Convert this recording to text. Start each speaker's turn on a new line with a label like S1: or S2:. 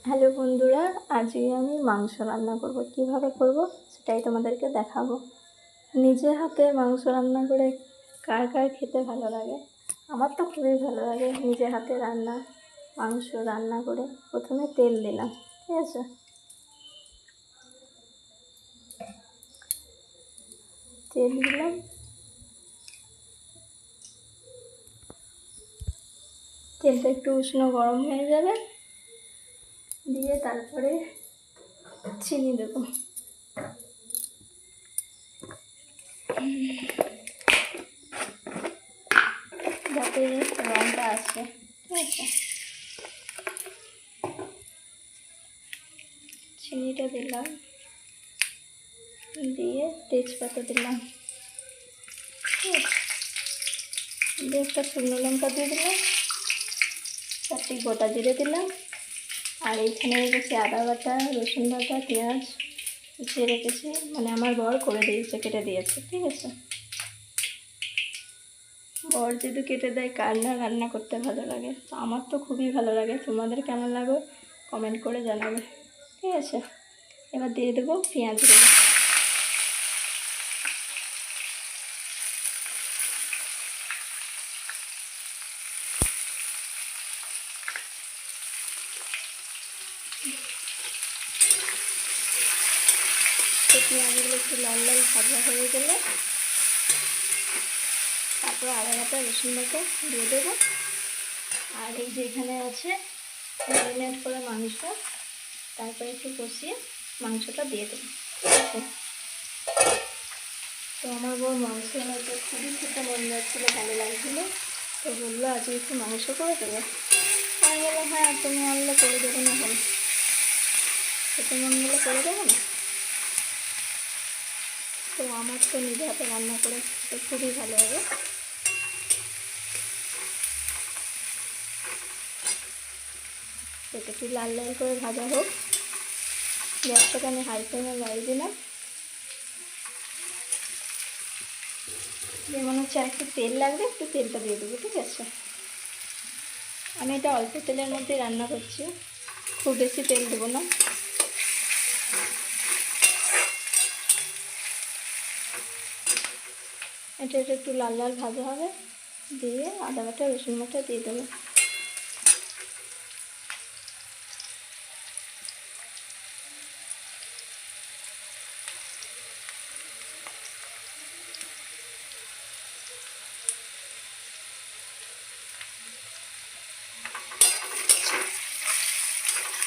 S1: Hello বন্ধুরা, আজকে আমি মাংস রান্না করব। কিভাবে করব সেটাই তোমাদেরকে দেখাবো। নিজে হাতে মাংস রান্না করে কার কার খেতে ভালো লাগে? আমার তো খুবই ভালো লাগে নিজে হাতে মাংস রান্না করে। প্রথমে তেল দিলাম, ঠিক আছে। তেল দিলাম, তেলটা একটু উষ্ণ গরম হয়ে যাবে, দিয়ে তারপরে চিনি দেবো। যাতে রঙটা আসে, ঠিক আছে। চিনিটা দিলাম, দিয়ে তেজপাতা দিলাম, দিয়ে একটা শুকনো লঙ্কা দিয়ে দিলাম, 4টি গোটা জিরে দিলাম, আর এইখানে রেখেছি আদা বাটা, রসুন বাটা, পেঁয়াজ কুচিয়ে রেখেছি, মানে আমার বর করে দিয়েছে, কেটে দিয়েছে, ঠিক আছে। বর যদি কেটে দেয়, কার না রান্না করতে ভালো লাগে? তো আমার তো খুবই ভালো লাগে। তোমাদের কেমন লাগে কমেন্ট করে জানাবে, ঠিক আছে। এবার দিয়ে দেবো পেঁয়াজগুলো। তো পেঁয়াজগুলো একটু লাল লাল ভাজা হয়ে গেলে তারপর আদা বাটা, রসুন বাটা দিয়ে দেবো। আর এই যে এখানে আছে ম্যারিনেট করা মাংস, তারপরে একটু কষিয়ে মাংসটা দিয়ে দেবো, ঠিক আছে। তো আমার বউ মাংস হয়তো খুবই খেতে মন যাচ্ছিলো, ভালো লাগছিলো, তো বললো আজকে একটু মাংস করে দেবে। আমি বললাম হ্যাঁ, তুমি আনলে করে দেবো না, কেন খেতে মন গেলে করে দেবো না। তো আমার তো নিজে হাতে রান্না করে তো খুবই ভালো হবে। সেটা একটু লাল লাল করে ভাজা হোক। গ্যাসটাকে আমি হাই ফ্লেমে বাড়িয়ে দিলাম। যে মনে হচ্ছে একটু তেল লাগবে, একটু তেলটা দিয়ে দেবো, ঠিক আছে। আমি এটা অল্প তেলের মধ্যে রান্না করছি, খুব বেশি তেল দেবো না। এটা একটু লাল লাল ভাজা হবে, দিয়ে আদা বাটা, রসুন বাটা দিয়ে দেবো।